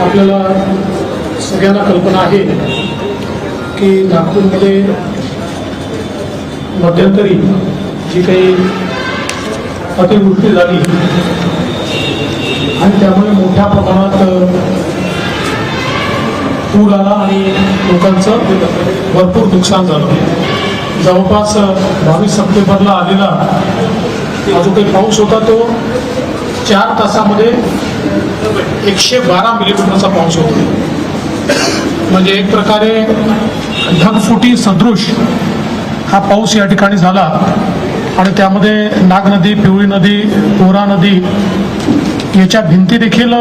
आपल्याला सगळ्यांना कल्पना आहे की नागपूरमध्ये मध्यंतरी जी काही अतिवृष्टी झाली आणि त्यामुळे मोठ्या प्रमाणात पूर आला आणि लोकांचं भरपूर नुकसान झालं. जवळपास 22 सप्टेंबरला आलेला हा जो काही पाऊस होता तो 4 तासामध्ये 112 मिलीमीटरचा पाऊस होता. म्हणजे एक प्रकारे ढगफुटी सदृश हा पाऊस या ठिकाणी झाला आणि त्यामध्ये नाग नदी, पिवळी नदी, पोरा नदी याच्या भिंती देखील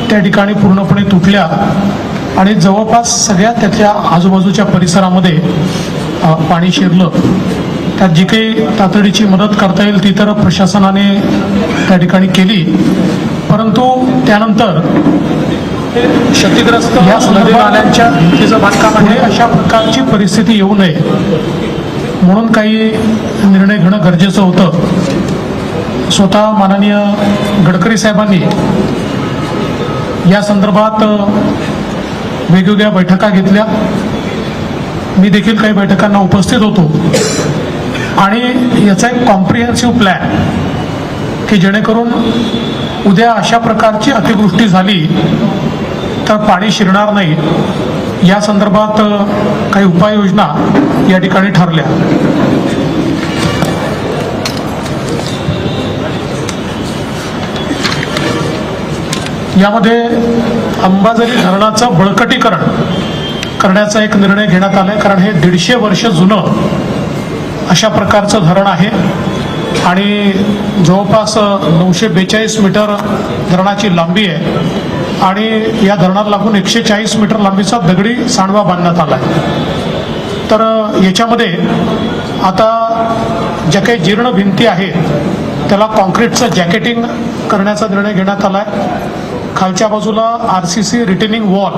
त्या ठिकाणी पूर्णपणे तुटल्या आणि जवळपास सगळ्या त्याच्या आजूबाजूच्या परिसरामध्ये पाणी शिरलं. त्यात जी काही तातडीची मदत करता येईल ती तर प्रशासनाने त्या ठिकाणी केली, परंतु त्यानंतर क्षतिग्रस्त या नदी नाल्यांच्या भिंतीचं बांधकाम आहे अशा प्रकारची परिस्थिती येऊ नये म्हणून काही निर्णय घेणं गरजेचं होतं. स्वतः माननीय गडकरी साहेबांनी या संदर्भात वेगवेगळ्या बैठका घेतल्या. मी देखील काही बैठकांना उपस्थित होतो आणि याचा एक कॉम्प्रिहेन्सिव्ह प्लॅन की जेणेकरून उद्या अशा प्रकारची अतिवृष्टी झाली तर पाणी शिरणार नाही या संदर्भात काही उपाययोजना या ठिकाणी ठरल्या. यामध्ये अंबाझरी धरणाचं बळकटीकरण करण्याचा एक निर्णय घेण्यात आलाय, कारण हे 150 वर्ष जुनं अशा प्रकारचं धरण आहे आणि जवळपास 942 मीटर धरणाची लांबी आहे आणि या धरणाला लागून 140 मीटर लांबीचा दगडी सांडवा बांधण्यात आला आहे. तर याच्यामध्ये आता ज्या काही जीर्ण भिंती आहेत त्याला कॉन्क्रीटचं जॅकेटिंग करण्याचा निर्णय घेण्यात आला आहे. खालच्या बाजूला RCC रिटेनिंग वॉल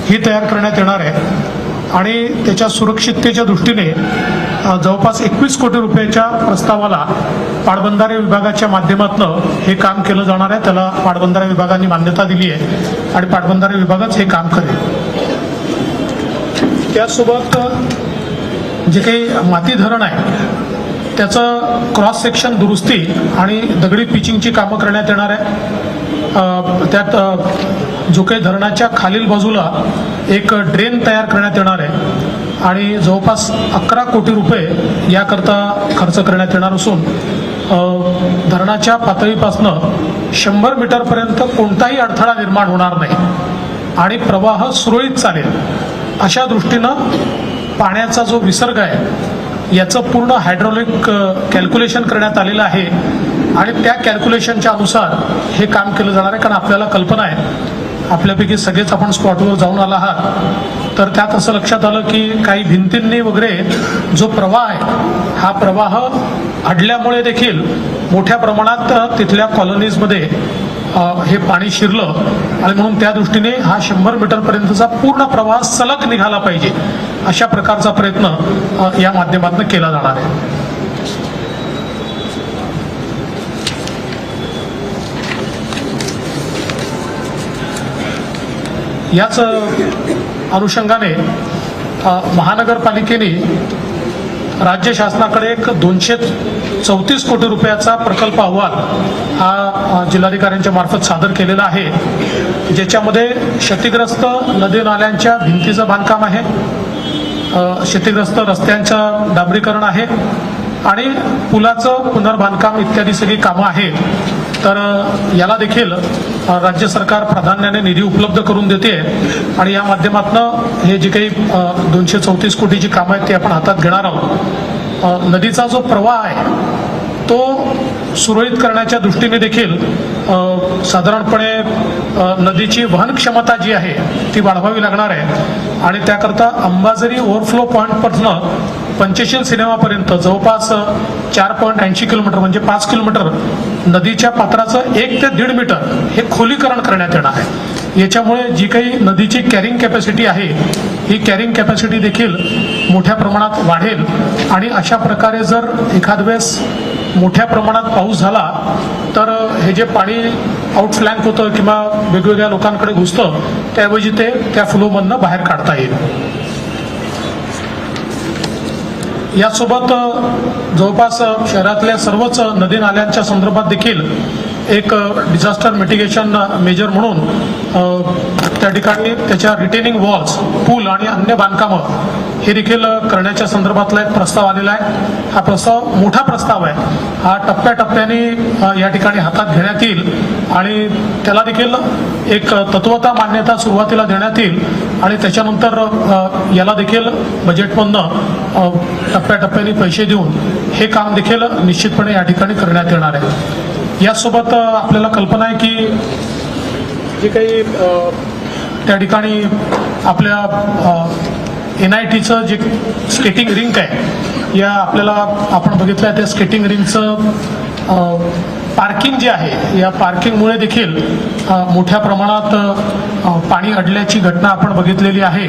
ही तयार करण्यात येणार आहे आणि त्याच्या सुरक्षिततेच्या दृष्टीने जवळपास 21 कोटी रुपयाच्या प्रस्तावाला पाटबंधारे विभागाच्या माध्यमातून हे काम केलं जाणार आहे. त्याला पाटबंधारे विभागाने मान्यता दिली आहे आणि पाटबंधारे विभागच हे काम करेल. त्यासोबत जे काही माती धरण आहे त्याचं क्रॉस सेक्शन दुरुस्ती आणि दगडी पिचिंगची कामं करण्यात येणार आहे. त्यात जो काही धरणाच्या खालील बाजूला एक ड्रेन तयार करण्यात येणार आहे आणि जवळपास 11 कोटी रुपये याकरता खर्च करण्यात येणार असून धरणाच्या पातळीपासनं 100 मीटरपर्यंत कोणताही अडथळा निर्माण होणार नाही आणि प्रवाह सुरळीत चालेल अशा दृष्टीनं पाण्याचा जो विसर्ग आहे याचं पूर्ण हायड्रॉलिक कॅल्क्युलेशन करण्यात आलेलं आहे आणि त्या कॅल्क्युलेशनच्या अनुसार हे काम केलं जाणार आहे. कारण आपल्याला कल्पना आहे, आपल्यापैकी सगळेच आपण स्पॉटवर जाऊन आला आहात, तर त्यात असं लक्षात आलं की काही भिंतींनी वगैरे जो प्रवाह आहे हा प्रवाह अडल्यामुळे देखील मोठ्या प्रमाणात तिथल्या कॉलनीजमध्ये हे पाणी शिरलं आणि म्हणून त्या दृष्टीने हा 100 मीटरपर्यंतचा पूर्ण प्रवाह सलग निघाला पाहिजे अशा प्रकारचा प्रयत्न या माध्यमातून केला जाणार आहे. याच अनुषंगाने महानगरपालिकेने राज्य शासनाकडे एक 234 कोटी रुपयाचा प्रकल्प अहवाल हा जिल्हाधिकाऱ्यांच्या मार्फत सादर केलेला आहे, ज्याच्यामध्ये क्षतिग्रस्त नदी नाल्यांच्या भिंतीचं बांधकाम आहे, क्षतिग्रस्त रस्त्यांचं डांबरीकरण आहे आणि पुलाचं पुनर्बांधकाम इत्यादी सगळी कामं आहेत. तर याला देखील राज्य सरकार प्राधान्याने निधी उपलब्ध करून देते आणि या माध्यमातून हे जे काही 234 कोटीची कामं आहेत ती आपण हातात घेणार आहोत. नदीचा जो प्रवाह आहे तो सुरळीत करण्याच्या दृष्टीने देखील साधारणपणे नदीची वहन क्षमता जी आहे ती वाढवावी लागणार आहे आणि त्याकरता अंबाझरी ओव्हरफ्लो पॉईंटपासून पंचशील सिनेमापर्यंत जवळपास 4.80 किलोमीटर म्हणजे 5 किलोमीटर नदीच्या पात्राचं 1 ते 1.5 मीटर हे खोलीकरण करण्यात येणार आहे. याच्यामुळे जी काही नदीची कॅरिंग कॅपॅसिटी आहे ही कॅरिंग कॅपॅसिटी देखील मोठ्या प्रमाणात वाढेल आणि अशा प्रकारे जर एखाद वेळेस मोठ्या प्रमाणात पाऊस झाला तर हे जे पाणी आउटफ्लँक होतं किंवा वेगवेगळ्या लोकांकडे घुसतं, त्याऐवजी ते त्या फ्लोमधनं बाहेर काढता येईल. यासोबत जवळपास शहरातल्या सर्वच नदी नाल्यांच्या संदर्भात देखील एक डिझास्टर मिटिगेशन मेजर म्हणून त्या ठिकाणी त्याच्या रिटेनिंग वॉल्स, पूल आणि अन्य बांधकामं हे देखील करण्याच्या संदर्भातला एक प्रस्ताव आलेला आहे. हा प्रस्ताव मोठा प्रस्ताव आहे. हा टप्प्याटप्प्याने या ठिकाणी हातात घेण्यात येईल आणि त्याला देखील एक तत्वता मान्यता सुरुवातीला देण्यात येईल आणि त्याच्यानंतर याला देखील बजेटमधनं टप्प्याटप्प्याने पैसे देऊन हे काम देखील निश्चितपणे या ठिकाणी करण्यात येणार आहे. यासोबत आपल्याला कल्पना आहे की जे काही त्या ठिकाणी आपल्या NITचं जे स्केटिंग रिंक आहे, या आपल्याला आपण बघितलं आहे त्या स्केटिंग रिंकचं पार्किंग जे आहे, या पार्किंगमुळे देखील मोठ्या प्रमाणात पाणी अडल्याची घटना आपण बघितलेली आहे.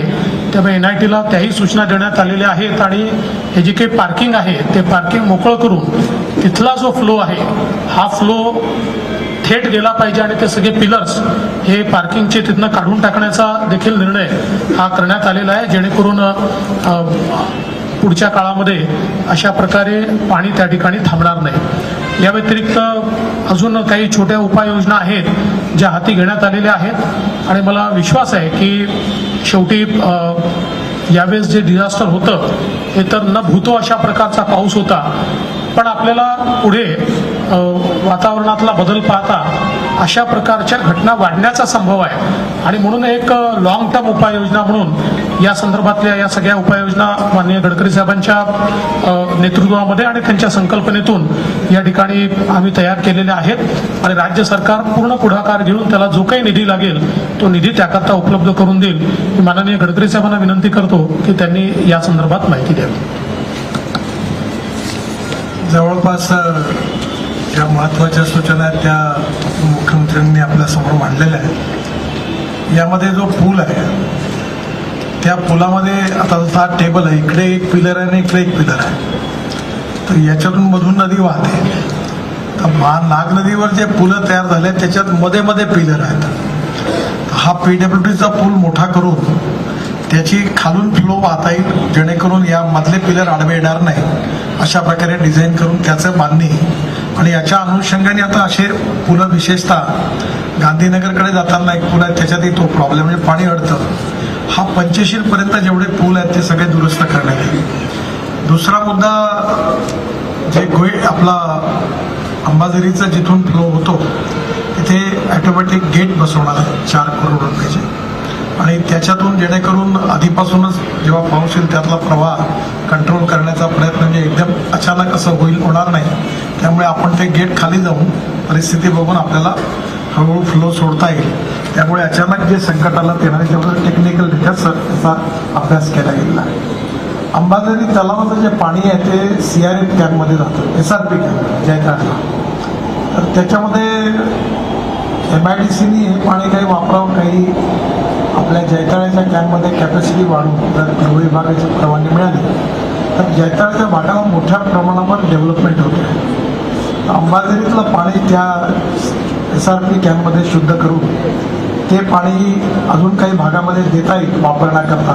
त्यामुळे NITला त्याही सूचना देण्यात आलेल्या आहेत आणि हे जे काही पार्किंग आहे ते पार्किंग मोकळं करून तिथला जो फ्लो आहे हा फ्लो थेट गेला पाहिजे आणि ते सगळे पिलर्स हे पार्किंगचे तिथनं काढून टाकण्याचा देखील निर्णय हा करण्यात आलेला आहे, जेणेकरून पुढच्या काळामध्ये अशा प्रकारे पाणी त्या ठिकाणी थांबणार नाही. या व्यतिरिक्त अजून काही छोट्या उपाययोजना आहेत ज्या हाती घेण्यात आलेल्या आहेत आणि मला विश्वास आहे की शेवटी यावेळेस जे डिझास्टर होतं हे तर न भूतो अशा प्रकारचा पाऊस होता, पण आपल्याला पुढे वातावरणातला बदल पाहता अशा प्रकारच्या घटना वाढण्याचा संभव आहे आणि म्हणून एक लॉंग टर्म उपाययोजना म्हणून या संदर्भातल्या या सगळ्या उपाययोजना माननीय गडकरी साहेबांच्या नेतृत्वामध्ये आणि त्यांच्या संकल्पनेतून या ठिकाणी आम्ही तयार केलेल्या आहेत आणि राज्य सरकार पूर्ण पुढाकार घेऊन त्याला जो काही निधी लागेल तो निधी त्याकरता उपलब्ध करून देईल. मी माननीय गडकरी साहेबांना विनंती करतो की त्यांनी या संदर्भात माहिती द्यावी. जवळपास ज्या महत्त्वाच्या सूचना आहेत त्या मुख्यमंत्र्यांनी आपल्यासमोर मांडलेल्या आहेत. यामध्ये जो पूल आहे त्या पुलामध्ये आता जसा हा टेबल आहे, इकडे एक पिलर आहे आणि इकडे एक पिलर आहे, तर याच्यातून मधून नदी वाहते. तर नाग नदीवर जे पुलं तयार झाले त्याच्यात मध्ये मध्ये पिलर आहेत. हा PWDचा पूल मोठा करून त्याची खालून फ्लो वाहता येईल, जेणेकरून या मधले पिलर आडवे येणार नाही अशा प्रकारे डिझाईन करून त्याचं बांधणी आणि याच्या अनुषंगाने आता असे पुलं विशेषतः गांधीनगरकडे जाताना एक पूल आहे त्याच्यातही तो प्रॉब्लेम म्हणजे पाणी अडतं. हा 85 पर्यंत जेवढे पूल आहेत ते सगळे दुरुस्त करण्यात येईल. दुसरा मुद्दा जे आपला अंबाझरीचा जिथून फ्लो होतो तिथे ऑटोमॅटिक गेट बसवणार आहे 4 करोड रुपयाचे आणि त्याच्यातून जेणेकरून आधीपासूनच जेव्हा पाऊस येईल त्यातला प्रवाह कंट्रोल करण्याचा प्रयत्न म्हणजे एकदम अचानक असं होणार नाही. त्यामुळे आपण ते गेट खाली जाऊन परिस्थिती बघून आपल्याला हळूहळू फ्लो सोडता येईल. त्यामुळे अचानक जे संकट आलं तेव्हा तेवढं टेक्निकल त्याचा अभ्यास केला गेला. अंबाझरी तलावाचं जे पाणी आहे ते CRF कॅम्पमध्ये जातं, SRP कॅम्प जयताळला. तर त्याच्यामध्ये MIDCने हे पाणी काही वापरावं, काही आपल्या जयताळ्याच्या कॅम्पमध्ये कॅपॅसिटी वाढवून जर गृह विभागाची परवानगी मिळाली तर जयताळ्याच्या भागाला मोठ्या प्रमाणावर डेव्हलपमेंट होते. अंबाझरीतलं पाणी त्या SRP कॅम्पमध्ये शुद्ध करून ते पाणी अजून काही भागामध्ये देता येईल वापरण्याकरता,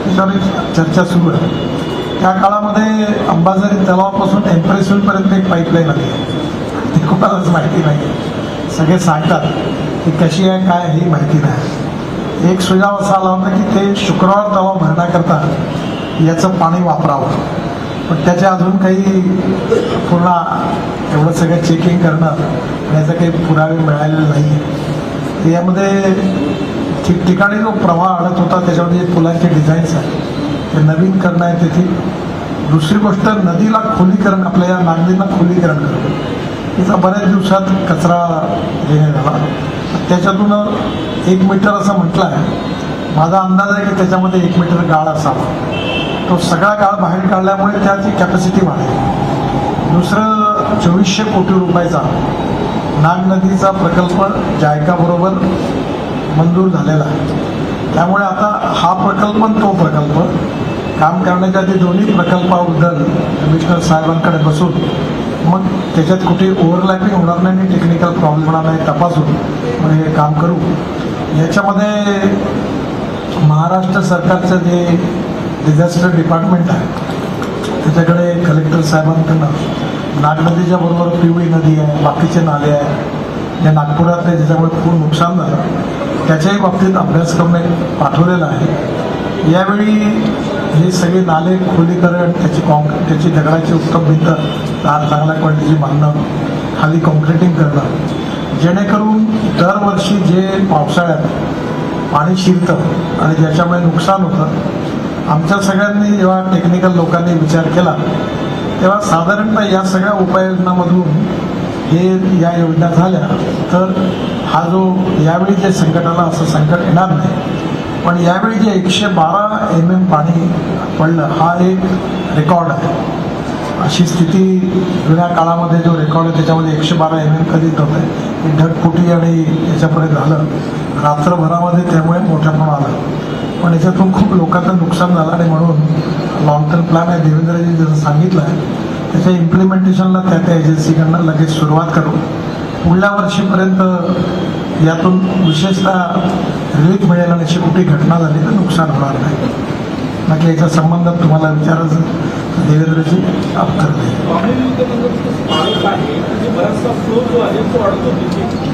त्याच्यावर चर्चा सुरू आहे. त्या काळामध्ये अंबाझरी तलावापासून एम्प्रेसपर्यंत एक पाईपलाईन आली, ती कोणालाच माहिती नाही. सगळे सांगतात की कशी आहे काय ही माहिती नाही. एक सुझाव असा आला होता की ते शुक्रवार तलाव भरण्याकरता याचं पाणी वापरावं, पण त्याच्या अजून काही पूर्ण एवढं सगळं चेकिंग करणं याचा काही पुरावे मिळालेले नाही. यामध्ये ठिकठिकाणी जो प्रवाह अडत होता त्याच्यामध्ये जे पुलांचे डिझाईन्स आहेत ते नवीन करणं आहे तेथील. दुसरी गोष्ट नदीला खोलीकरण, आपल्या या नागदीला खोलीकरण करणं. तिचा बऱ्याच दिवसात कचरा हे झाला, त्याच्यातून 1 मीटर असं म्हटलं आहे. माझा अंदाज आहे की त्याच्यामध्ये 1 मीटर गाळ असावा. तो सगळा गाळ बाहेर काढल्यामुळे त्याची कॅपॅसिटी वाढेल. दुसरं 2400 कोटी रुपयाचा नाग नदीचा प्रकल्प जायकाबरोबर मंजूर झालेला आहे. त्यामुळे आता हा प्रकल्प आणि तो प्रकल्प काम करण्याच्या आधी दोन्ही प्रकल्पाबद्दल कमिशनर साहेबांकडे बसून मग त्याच्यात कुठे ओव्हरलॅपिंग होणार नाही आणि टेक्निकल प्रॉब्लेम होणार नाही तपासून मग हे काम करू. याच्यामध्ये महाराष्ट्र सरकारचं जे डिझास्टर डिपार्टमेंट आहे त्याच्याकडे कलेक्टर साहेबांकडनं नागनदीच्या बरोबर पिवळी नदी आहे, बाकीचे नाले आहे, या नागपुरातले ज्याच्यामुळे खूप नुकसान झालं त्याच्याही बाबतीत अभ्यासक्रम पाठवलेला आहे. यावेळी हे सगळे नाले खोलीकरण, त्याची दगडाची उत्तम भिंत चांगल्या क्वालिटीची बांधणं, खाली कॉन्क्रिटिंग करणं, जेणेकरून दरवर्षी जे पावसाळ्यात पाणी शिरतं आणि ज्याच्यामुळे नुकसान होतं, आमच्या सगळ्यांनी जेव्हा टेक्निकल लोकांनी विचार केला तेव्हा साधारणतः या सगळ्या उपाययोजनामधून हे या योजना झाल्या तर हा जो यावेळी जे संकट आला असं संकट येणार नाही. पण यावेळी जे 112 mm पाणी पडलं हा एक रेकॉर्ड आहे. अशी स्थिती जुन्या काळामध्ये जो रेकॉर्ड आहे त्याच्यामध्ये 112 mm कधीच नव्हतं. हे ढगफुटी आणि याच्यापर्यंत झालं रात्रभरामध्ये, त्यामुळे मोठ्या प्रमाणात आलं. पण याच्यातून खूप लोकांचं नुकसान झालं आणि म्हणून लॉंग टर्म प्लॅन आहे देवेंद्रजी जसं सांगितलं आहे त्याच्या इम्प्लिमेंटेशनला त्या एजन्सीकडनं लगेच सुरुवात करू. पुढल्या वर्षीपर्यंत यातून विशेषतः रिलीफ मिळेल आणि अशी कुठे घटना झाली तर नुकसान होणार नाही. बाकी याच्या संबंधात तुम्हाला विचारायचं देवेंद्रजी उत्तर दे.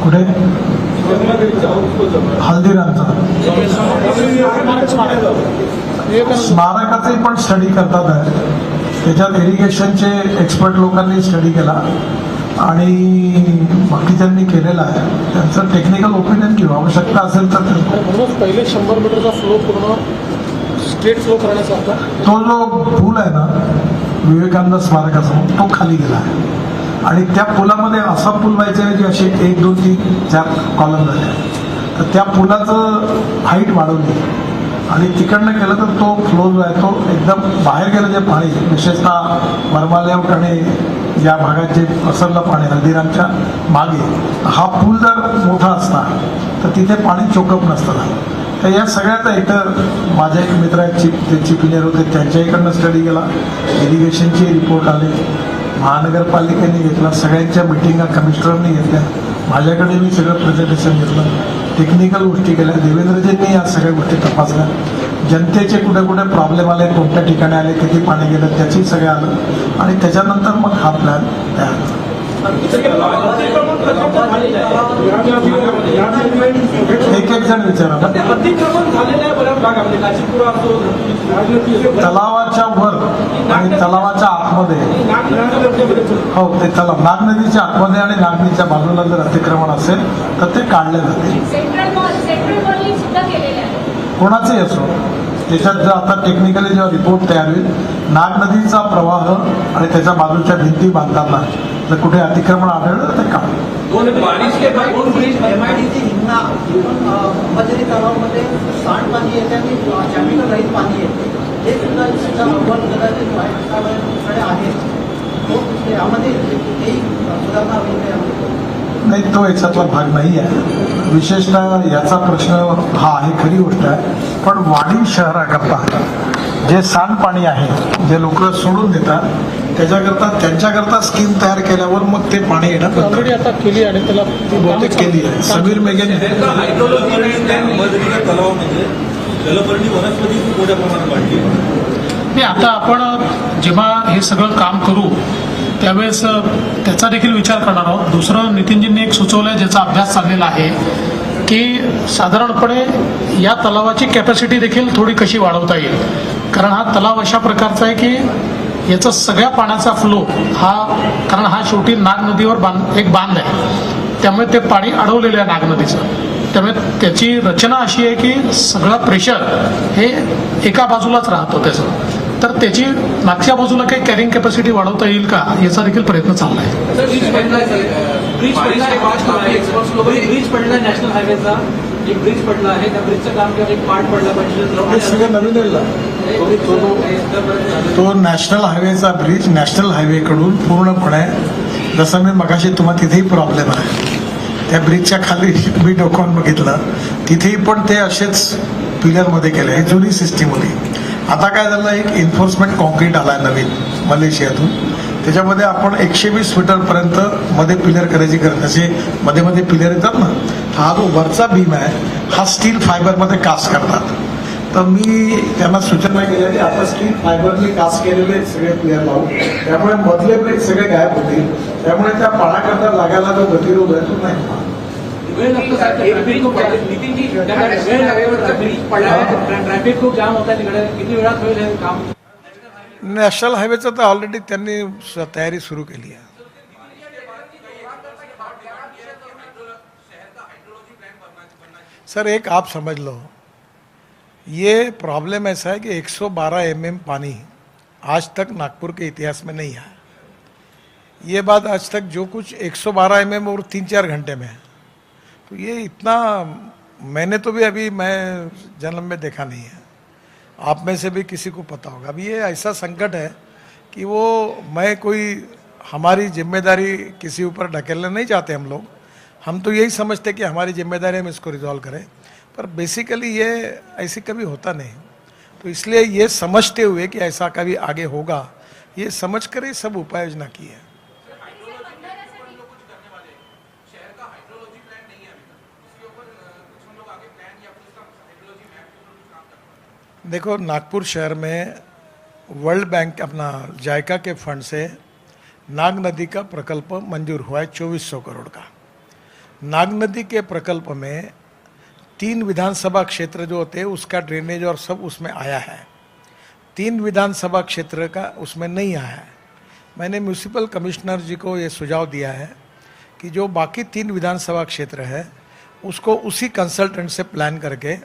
कुठे हल्दीरामचा स्मारकाचे पण स्टडी करतात आहे. त्याच्यात इरिगेशनचे एक्सपर्ट लोकांनी स्टडी केला आणि बाकीच्यांनी केलेला आहे. त्यांचं टेक्निकल ओपिनियन घेऊ, आवश्यकता असेल तर म्हणूनच पहिले 100 मीटरचा फ्लो पूर्ण स्ट्रेट फ्लो करण्याचा होता. तो जो पूल आहे ना विवेकानंद स्मारकासमोर तो खाली गेला आहे आणि त्या पुलामध्ये असा पूल व्हायचा की असे 1, 2, 3, 4 कॉलम झाले. तर त्या पुलाचं हाईट वाढवली आणि तिकडनं केलं तर तो फ्लो जो आहे तो एकदम बाहेर गेलं जे पाणी, विशेषतः वर्मा लेआउट आणि या भागात जे पसरलं पाणी हल्दीरामच्या मागे, हा पूल जर मोठा असता तर तिथे पाणी चोकअप नसतं झालं. तर या सगळ्याचा इथं माझ्या एक मित्र आहेत ते चीफ इंजिनियर होते, त्यांच्या इकडनं स्टडी केला, इरिगेशनचे रिपोर्ट आले, महानगरपालिकेने घेतला, सगळ्यांच्या मिटिंगा कमिशनरनी घेतल्या, माझ्याकडे मी सगळं प्रेझेंटेशन घेतलं, टेक्निकल गोष्टी केल्या, देवेंद्रजींनी या सगळ्या गोष्टी तपासल्या, जनतेचे कुठे कुठे प्रॉब्लेम आले, कोणत्या ठिकाणी आले, किती पाणी गेलं त्याची सगळं आलं आणि त्याच्यानंतर मग हा प्लॅन तयार झाला. एक जण विचारा. तलावाच्या वर आणि तलावाच्या आतमध्ये, हो ते तलाव नागनदीच्या आतमध्ये आणि नागनदीच्या बाजूला जर अतिक्रमण असेल तर ते काढले जाते. कोणाचंही असो त्याच्यात जर आता टेक्निकली जेव्हा रिपोर्ट तयार होईल, नागनदीचा प्रवाह आणि त्याच्या बाजूच्या भिंती बांधताना जर कुठे अतिक्रमण आढळलं तर ते काढ. तलावामध्ये सांडपाणी येते आणि केमिकल रहित पाणी येते, हे सुद्धा आहे. यामध्ये सुधारणा होईल नाही, तो याच्यातला भाग नाही आहे. विशेषतः याचा प्रश्न हा आहे, खरी गोष्ट आहे. पण वाढीव शहराकरता जे सांडपाणी आहे जे लोक सोडून देतात त्याच्याकरता त्यांच्याकरता स्कीम तयार केल्यावर मग ते पाणी येणं ऑलरेडी आता केली आणि त्याला बहुतेक केली आहे. समीर मेघेने जलपर्णी वनस्पती खूप मोठ्या प्रमाणात वाढली. नाही, आता आपण जेव्हा हे सगळं काम करू त्यावेळेस त्याचा देखील विचार करणार आहोत. दुसरं नितीनजींनी एक सुचवलं आहे ज्याचा अभ्यास चाललेला आहे की साधारणपणे या तलावाची कॅपॅसिटी देखील थोडी कशी वाढवता येईल. कारण हा तलाव अशा प्रकारचा आहे की याचा सगळ्या पाण्याचा फ्लो हा, कारण हा शेवटी नाग नदीवर एक बांध आहे, त्यामुळे ते पाणी अडवलेलं आहे नाग नदीचं. त्यामुळे त्याची रचना अशी आहे की सगळं प्रेशर हे एका बाजूलाच राहतो त्याचं. तर त्याची मागच्या बाजूला काही कॅरिंग कॅपॅसिटी वाढवता येईल का याचा देखील प्रयत्न चालला आहे. ब्रिज पडला नॅशनल हायवेचा, एक ब्रिज पडला आहे, त्या ब्रिजचं काम किंवा एक पार्ट पडला पाहिजे. सगळं नवीन तो नॅशनल हायवेचा ब्रिज नॅशनल हायवेकडून पूर्णपणे, जसं मी मगाशी तुम्हाला तिथेही प्रॉब्लेम आहे, त्या ब्रिजच्या खाली मी डोकावून बघितलं तिथेही पण ते असेच पिलरमध्ये केले. ही जुनी सिस्टीम होती. आता काय झालं, एक एन्फोर्समेंट कॉन्क्रीट आला आहे नवीन मलेशियातून, त्याच्यामध्ये आपण 120 मीटरपर्यंत मध्ये पिलर करायची गरज, असे मध्ये मध्ये पिलर येतात ना, हा जो वरचा बीम आहे हा स्टील फायबरमध्ये कास्ट करतात. तर मी त्यांना सूचना केल्या की आता स्टील फायबरने कास्ट केलेले सगळे पिलर लावू, त्यामुळे मधले ब्रेक सगळे गायब होतील, त्यामुळे त्या पाण्याकरता लागायला जो गतिरोध आहे तो नाही. वेळ लागतो साहेब, ट्रॅफिक खूप नितीन जी वेळ लागतो, ब्रिज पडला आहे, ट्रॅफिक खूप जाम होता तिकडे, किती वेळात होईल हे काम? नॅशनल हायवेचं तर ऑलरेडी त्यांनी तयारी सुरू केली आहे. सर एक आप समझ लो, ये प्रॉब्लम ऐसा है कि 112 mm पानी आज तक नागपुर के इतिहास में नहीं आया. ये बात आज तक जो कुछ 112 mm और 3-4 घंटे में है, तो ये इतना मैंने तो भी अभी मैं जन्म में देखा नहीं है. आप में से भी किसी को पता होगा. अभी ये ऐसा संकट है कि वो मैं कोई हमारी जिम्मेदारी किसी ऊपर ढकेलना नहीं चाहते हम तो यही समझते कि हमारी जिम्मेदारी हम इसको रिजॉल्व करें, पर बेसिकली ये ऐसे कभी होता नहीं. तो इसलिए ये समझते हुए कि ऐसा कभी आगे होगा, ये समझ कर ये सब उपाय योजना की है. देखो, नागपुर शहर में वर्ल्ड बैंक अपना जायका के फंड से नाग नदी का प्रकल्प मंजूर हुआ है 2400 करोड़ का. नाग नदी के प्रकल्प में 3 विधानसभा क्षेत्र जो होते हैं उसका ड्रेनेज और सब उसमें आया है. 3 विधानसभा क्षेत्र का उसमें नहीं आया है. मैंने म्यूनिसिपल कमिश्नर जी को ये सुझाव दिया है कि जो बाकी 3 विधानसभा क्षेत्र है उसको उसी कंसल्टेंट से प्लान करके,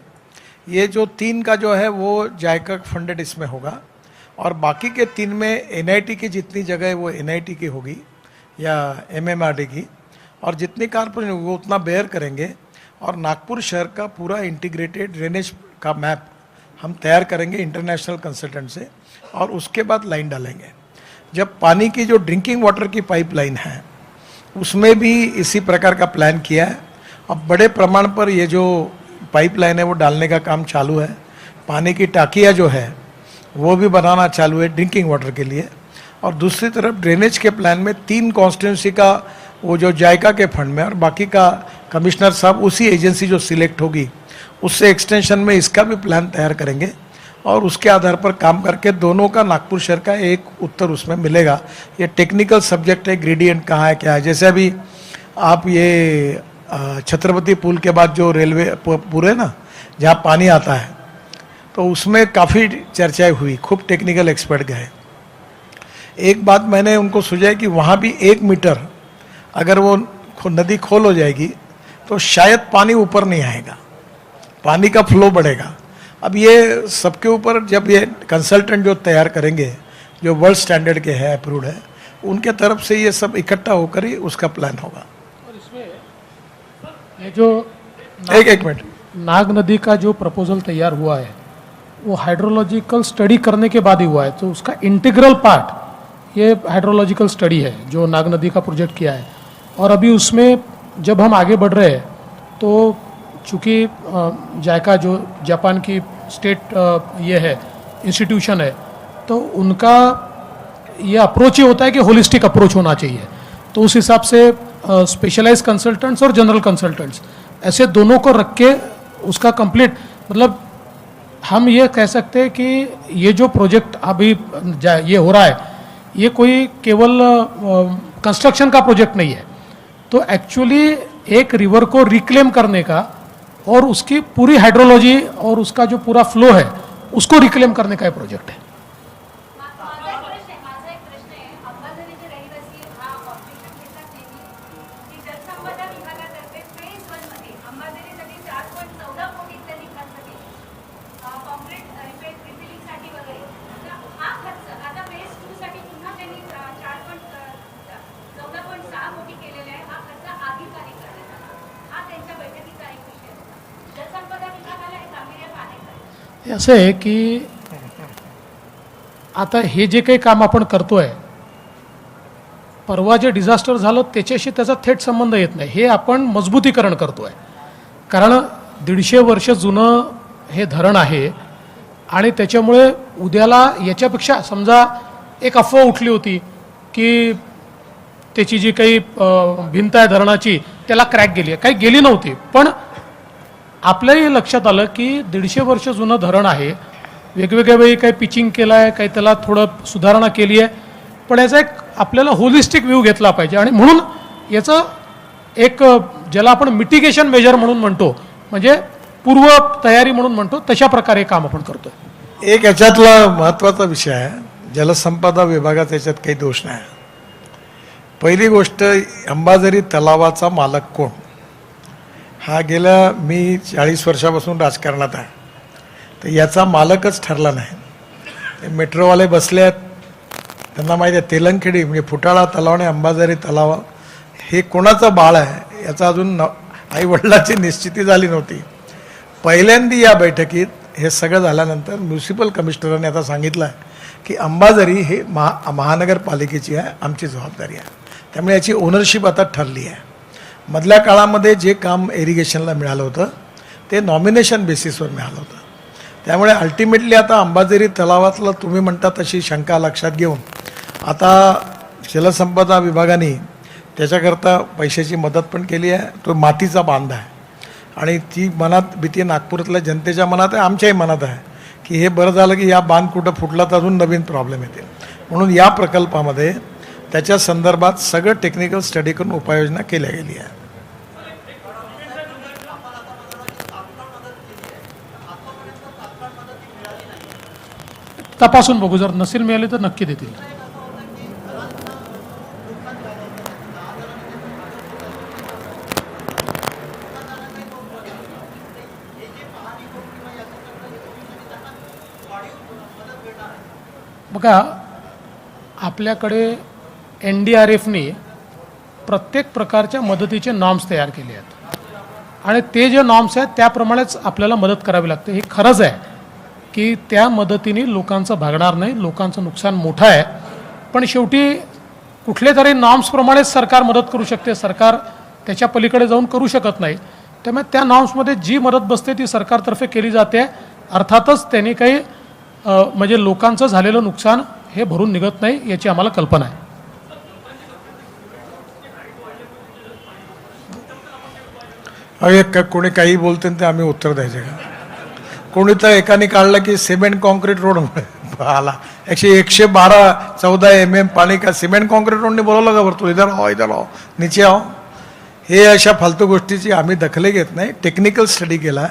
ये जो 3 का जो है वो जायका फंडेड इसमें होगा, और बाकी के 3 में NIT की जितनी जगह है वो NIT की होगी या MMRD की, और जितनी कारपोरेशन वो उतना बेयर करेंगे. और नागपुर शहर का पूरा इंटीग्रेटेड ड्रेनेज का मैप हम तैयार करेंगे इंटरनेशनल कंसल्टेंट से, और उसके बाद लाइन डालेंगे. जब पानी की जो ड्रिंकिंग वाटर की पाइपलाइन है उसमें भी इसी प्रकार का प्लान किया है. अब बड़े प्रमाण पर ये जो पाइपलाइन है वो डालने का काम चालू है. पानी की टाकियाँ जो है वो भी बनाना चालू है ड्रिंकिंग वाटर के लिए. और दूसरी तरफ ड्रेनेज के प्लान में 3 कॉन्स्टिट्यूंसी का वो जो जायका के फंड में, और बाकी का कमिश्नर साहब उसी एजेंसी जो सिलेक्ट होगी उससे एक्सटेंशन में इसका भी प्लान तैयार करेंगे, और उसके आधार पर काम करके दोनों का नागपुर शहर का एक उत्तर उसमें मिलेगा. ये टेक्निकल सब्जेक्ट है, ग्रेडियंट कहाँ है क्या है. जैसे अभी आप ये छत्रपति पुल के बाद जो रेलवे पुल है ना जहाँ पानी आता है, तो उसमें काफ़ी चर्चाएं हुई, खूब टेक्निकल एक्सपर्ट गए. एक बात मैंने उनको सुझाई कि वहाँ भी 1 मीटर अगर वो नदी खोल हो जाएगी तो शायद पानी ऊपर नहीं आएगा, पानी का फ्लो बढ़ेगा. अब ये सबके ऊपर जब ये कंसल्टेंट जो तैयार करेंगे जो वर्ल्ड स्टैंडर्ड के हैं, अप्रूव्ड है, उनके तरफ से ये सब इकट्ठा होकर ही उसका प्लान होगा. और इसमें ये जो एक मिनट, नाग नदी का जो प्रपोजल तैयार हुआ है वो हाइड्रोलॉजिकल स्टडी करने के बाद ही हुआ है, तो उसका इंटीग्रल पार्ट ये हाइड्रोलॉजिकल स्टडी है जो नाग नदी का प्रोजेक्ट किया है. और अभी उसमें जब हम आगे बढ़ रहे हैं तो चूँकि जायका जो जापान की स्टेट ये है इंस्टीट्यूशन है, तो उनका ये अप्रोच ही होता है कि होलिस्टिक अप्रोच होना चाहिए. तो उस हिसाब से स्पेशलाइज कंसल्टेंट्स और जनरल कंसल्टेंट्स ऐसे दोनों को रख के उसका कंप्लीट, मतलब हम ये कह सकते हैं कि ये जो प्रोजेक्ट अभी ये हो रहा है ये कोई केवल कंस्ट्रक्शन का प्रोजेक्ट नहीं है, तो एक्चुअली एक रिवर को रिक्लेम करने का और उसकी पूरी हाइड्रोलॉजी और उसका जो पूरा फ्लो है उसको रिक्लेम करने का ये प्रोजेक्ट है. असं आहे की आता हे जे काही काम आपण करतोय, परवा जे डिझास्टर झालं त्याच्याशी त्याचा थेट संबंध येत नाही, हे आपण मजबूतीकरण करतोय. कारण 150 वर्ष जुनं हे धरण आहे आणि त्याच्यामुळे उद्याला याच्यापेक्षा समजा एक अफवा उठली होती की त्याची जी काही भिंत आहे धरणाची त्याला क्रॅक गेली आहे, काही गेली नव्हती. पण आपल्याही लक्षात आलं की 150 वर्ष जुनं धरण आहे, वेगवेगळ्या वेळी काही पिचिंग केलं आहे, काही त्याला थोडं सुधारणा केली आहे, पण याचा एक आपल्याला होलिस्टिक व्ह्यू घेतला पाहिजे. आणि म्हणून याचं एक ज्याला आपण मिटिगेशन मेजर म्हणून म्हणतो, म्हणजे पूर्व तयारी म्हणून म्हणतो, तशा प्रकारे काम आपण करतो. एक याच्यातला महत्त्वाचा विषय आहे, जलसंपदा विभागाचा याच्यात काही दोष नाही. पहिली गोष्ट, अंबाझरी तलावाचा मालक कोण, हा गेल्या मी 40 वर्षापासून राजकारणात आहे, तर याचा मालकच ठरला नाही. ते मेट्रोवाले बसले आहेत, त्यांना माहिती आहे तेलंगखेडी म्हणजे फुटाळा तलाव आणि अंबाझरी तलाव हे कोणाचं बाळ आहे याचा अजून आईवडिलाची निश्चिती झाली नव्हती. पहिल्यांदा या बैठकीत हे सगळं झाल्यानंतर म्युन्सिपल कमिशनरांनी आता सांगितलं आहे की अंबाझरी हे महानगरपालिकेची आहे, आमची जबाबदारी आहे. त्यामुळे याची ओनरशिप आता ठरली आहे. मधल्या काळामध्ये जे काम इरिगेशनला मिळालं होतं ते नॉमिनेशन बेसिसवर मिळालं होतं. त्यामुळे अल्टिमेटली आता अंबाझरी तलावातलं तुम्ही म्हणता तशी शंका लक्षात घेऊन आता जलसंपदा विभागाने त्याच्याकरता पैशाची मदत पण केली आहे. तो मातीचा बांध आहे आणि ती मनात भीती नागपुरातल्या जनतेच्या मनात आहे, आमच्याही मनात आहे की हे बरं झालं की या बांध कुठं फुटला तर अजून नवीन प्रॉब्लेम येतील. म्हणून या प्रकल्पामध्ये त्याच्या संदर्भात सगळं टेक्निकल स्टडी करून उपाययोजना केल्या गेली आहे. तपासून बघू, जर नसेल मिळाली तर नक्की देतील. बघा, आपल्याकडे NDRFने प्रत्येक प्रकारच्या मदतीचे नॉर्म्स तयार केले आहेत आणि ते जे नॉर्म्स आहेत त्याप्रमाणेच आपल्याला मदत करावी लागते. हे खरंच आहे की त्या मदतीने लोकांचं भागणार नाही, लोकांचं नुकसान मोठं आहे, पण शेवटी कुठले तरी नॉर्म्सप्रमाणेच सरकार मदत करू शकते, सरकार त्याच्या पलीकडे जाऊन करू शकत नाही. त्यामुळे त्या नॉर्म्समध्ये जी मदत बसते ती सरकारतर्फे केली जाते. अर्थातच त्यांनी काही म्हणजे लोकांचं झालेलं नुकसान हे भरून निघत नाही याची आम्हाला कल्पना आहे. अरे कोणी काही बोलते ते आम्ही उत्तर द्यायचे का? कोणी तर एकाने काढलं की सिमेंट कॉन्क्रीट रोड आला 112-14 mm पाणी का सिमेंट कॉन्क्रीट रोडने बोलवलं का वरतो इधर आओ नीचे आओ. हे अशा फालतू गोष्टीची आम्ही दखल घेत नाही. टेक्निकल स्टडी केला,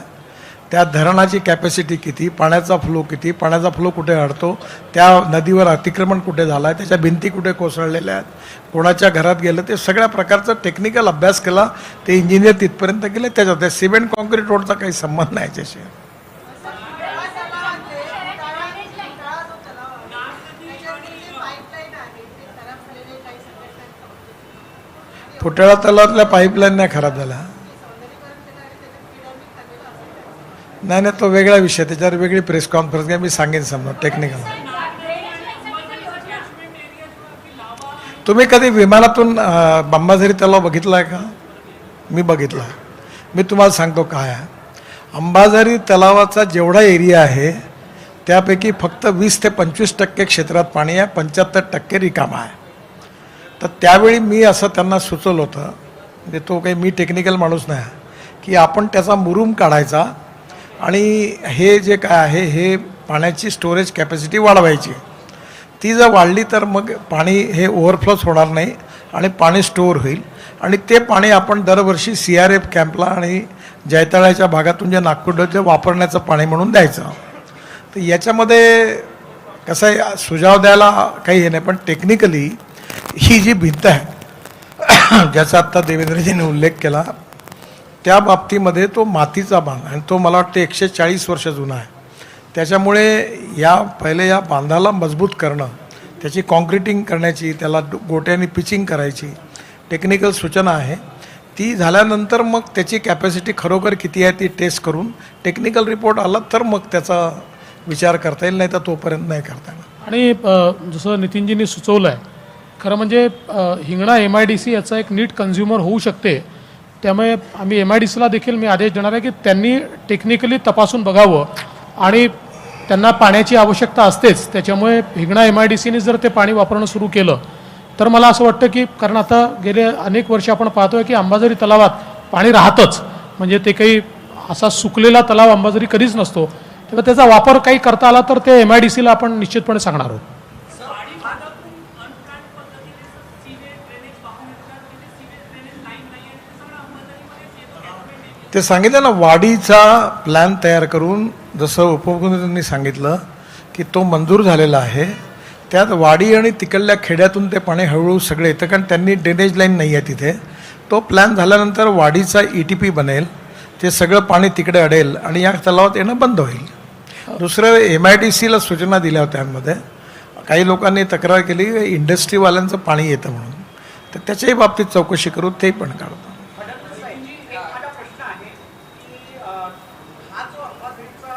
त्या धरणाची कॅपॅसिटी किती, पाण्याचा फ्लो किती, पाण्याचा फ्लो कुठे अडतो, त्या नदीवर अतिक्रमण कुठे झालं आहे, त्याच्या भिंती कुठे कोसळलेल्या आहेत, कोणाच्या घरात गेलं, ते सगळ्या प्रकारचा टेक्निकल अभ्यास केला. ते इंजिनियर तिथपर्यंत गेले. त्याच्यात सिमेंट कॉन्क्रीट रोडचा काही संबंध नाही याच्याशी. फुटाळा तलावातल्या पाईपलाईन नाही खराब झाल्या. नाही तो वेगळा विषय, त्याच्यावर वेगळी प्रेस कॉन्फरन्स घ्या, मी सांगेन समजा टेक्निकल. तुम्ही कधी विमानातून अंबाझरी तलाव बघितला आहे का? मी बघितला. मी तुम्हाला सांगतो काय आहे. अंबाझरी तलावाचा जेवढा एरिया आहे त्यापैकी फक्त 20 ते 25% क्षेत्रात पाणी आहे, 75% रिकामा आहे. तर त्यावेळी मी असं त्यांना सुचवलं होतं, म्हणजे तो काही मी टेक्निकल माणूस नाही, की आपण त्याचा मुरूम काढायचा आणि हे जे काय आहे हे पाण्याची स्टोरेज कॅपॅसिटी वाढवायची. ती जर वाढली तर मग पाणी हे ओव्हरफ्लोच होणार नाही आणि पाणी स्टोअर होईल आणि ते पाणी आपण दरवर्षी CRF कॅम्पला आणि जैताळ्याच्या भागातून जे नागपूर वापरण्याचं पाणी म्हणून द्यायचं. तर याच्यामध्ये कसं आहे, सुझाव द्यायला काही हे नाही, पण टेक्निकली ही जी भिंत आहे ज्याचा आत्ता देवेंद्रजींनी उल्लेख केला, त्या बाबतीमध्ये तो मातीचा बांध आणि तो मला वाटतं 140 वर्ष जुना आहे. त्याच्यामुळे पहिले या बांधाला मजबूत करणं, त्याची कॉन्क्रिटिंग करण्याची, त्याला गोट्याने पिचिंग करायची टेक्निकल सूचना आहे. ती झाल्यानंतर मग त्याची कॅपॅसिटी खरोखर किती आहे ती टेस्ट करून टेक्निकल रिपोर्ट आला तर मग त्याचा विचार करता येईल, नाही तर तोपर्यंत नाही करता येणार. आणि जसं नितीनजींनी सुचवलं आहे, खरं म्हणजे हिंगणा MIDC याचा एक नीट कन्झ्युमर होऊ शकते. त्यामुळे आम्ही MIDCला देखील मी आदेश देणार आहे की त्यांनी टेक्निकली तपासून बघावं आणि त्यांना पाण्याची आवश्यकता असतेच. त्याच्यामुळे हिंगणा MIDCने जर ते पाणी वापरणं सुरू केलं तर मला असं वाटतं की कारण आता गेले अनेक वर्ष आपण पाहतोय की अंबाझरी तलावात पाणी राहतच, म्हणजे ते काही असा सुकलेला तलाव अंबाझरी कधीच नसतो. तेव्हा त्याचा वापर काही करता आला तर ते MIDCला आपण निश्चितपणे सांगणार आहोत. ते सांगितलं ना, वाढीचा प्लॅन तयार करून, जसं उपमुख्यमंत्र्यांनी सांगितलं की तो मंजूर झालेला आहे. त्यात वाडी आणि तिकडल्या खेड्यातून ते पाणी हळूहळू सगळे येतं, कारण त्यांनी ड्रेनेज लाईन नाही आहे तिथे. तो प्लॅन झाल्यानंतर वाडीचा ETP बनेल, ते सगळं पाणी तिकडे अडेल आणि या तलावात येणं बंद होईल. दुसरं MIDCला सूचना दिल्या होत्या. त्यामध्ये काही लोकांनी तक्रार केली इंडस्ट्रीवाल्यांचं पाणी येतं म्हणून, तर त्याच्याही बाबतीत चौकशी करू, ते पण काढू. एखादा प्रश्न आहे की हा जो अंबाझरीचा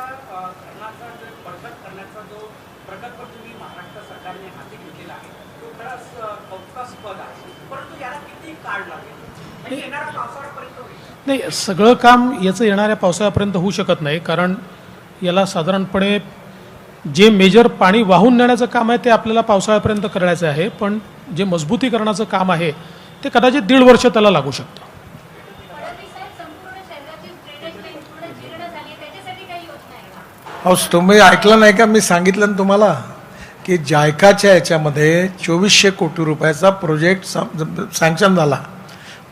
धरणाचा जो बळकट करण्याचा जो प्रकल्प तुम्ही महाराष्ट्र सरकारने हाती घेतलेला आहे तो खरंच कौतुकास्पद आहे, परंतु याला किती काळ लागेल? म्हणजे येणाऱ्या पावसाळ्यापर्यंत होईल? नाही, सगळं काम याचं येणाऱ्या पावसाळ्यापर्यंत होऊ शकत नाही, कारण याला साधारणपणे जे मेजर पाणी वाहून नेण्याचं काम आहे ते आपल्याला पावसाळ्यापर्यंत करायचं आहे, पण जे मजबूतीकरणाचं काम आहे ते कदाचित 1.5 वर्ष त्याला लागू शकतं. अहो, तुम्ही ऐकलं नाही का? मी सांगितलं ना तुम्हाला की जायकाच्या याच्यामध्ये 2400 कोटी रुपयाचा प्रोजेक्ट सँक्शन झाला.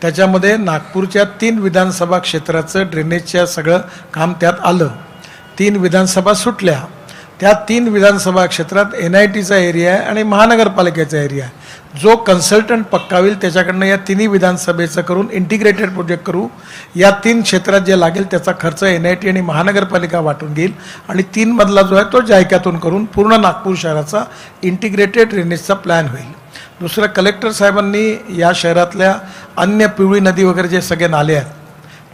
त्याच्यामध्ये नागपूरच्या 3 विधानसभा क्षेत्राचं ड्रेनेजच्या सगळं काम त्यात आलं. 3 विधानसभा सुटल्या. त्या 3 विधानसभा क्षेत्रात NITचा एरिया आहे आणि महानगरपालिकेचा एरिया आहे. जो कन्सल्टंट पक्का होईल त्याच्याकडनं या 3 विधानसभेचं करून इंटिग्रेटेड प्रोजेक्ट करू. या 3 क्षेत्रात जे लागेल त्याचा खर्च NIT आणि महानगरपालिका वाटून घेईल आणि 3 मधला जो आहे तो जायकातून करून पूर्ण नागपूर शहराचा इंटिग्रेटेड ड्रेनेजचा प्लॅन होईल. दुसरं, कलेक्टर साहेबांनी या शहरातल्या अन्य पिवळी नदी वगैरे जे सगळे नाले आहेत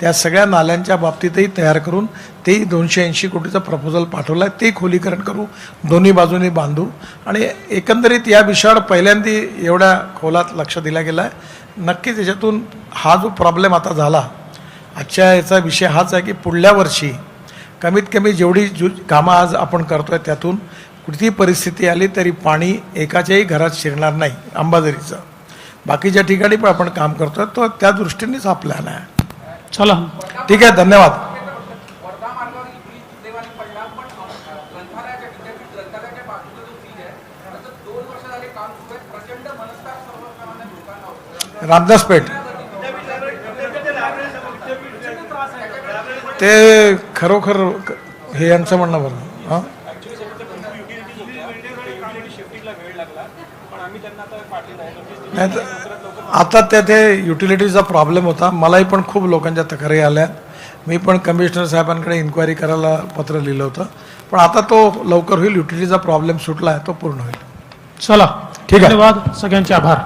त्या सगळ्या नाल्यांच्या बाबतीतही तयार करून तेही 280 कोटीचं प्रपोजल पाठवलं आहे. ते खोलीकरण करू, दोन्ही बाजूनी बांधू आणि एकंदरीत या विषयावर पहिल्यांदा एवढ्या खोलात लक्ष दिलं गेलं आहे. नक्की त्याच्यातून हा जो प्रॉब्लेम आता झाला, आजच्या याचा विषय हाच आहे की पुढल्या वर्षी कमीत कमी जेवढी कामं आज आपण करतो आहे त्यातून कुठली परिस्थिती आली तरी पाणी एकाच्याही घरात शिरणार नाही अंबाझरीचं. बाकीच्या ठिकाणी पण आपण काम करतो आहे, तो त्या दृष्टीनेच हा प्लॅन आहे. चला, ठीक आहे, धन्यवाद. वर्धा मार्गावर ब्रिज देवाने पडला, पण ग्रंथालयाच्या विद्यापीठ ग्रंथालयाच्या बाजूला जो ब्रिज आहे त्याचं 2 वर्ष झाले काम सुरू आहे. प्रचंड मनस्ताप सर्वसामान्य लोकांना होतो. रामदासपेठ ते खरोखर हे यांचं म्हणणं बरं. हां, नाही तर आता ते युटिलिटीचा प्रॉब्लेम होता. मलाही पण खूप लोकांच्या तक्रारी आल्या. मी पण कमिशनर साहेबांकडे इन्क्वायरी करायला पत्र लिहिलं होतं, पण आता तो लवकर होईल. युटिलिटीचा प्रॉब्लेम सुटला आहे, तो पूर्ण होईल. चला, ठीक आहे. धन्यवाद, सगळ्यांचे आभार.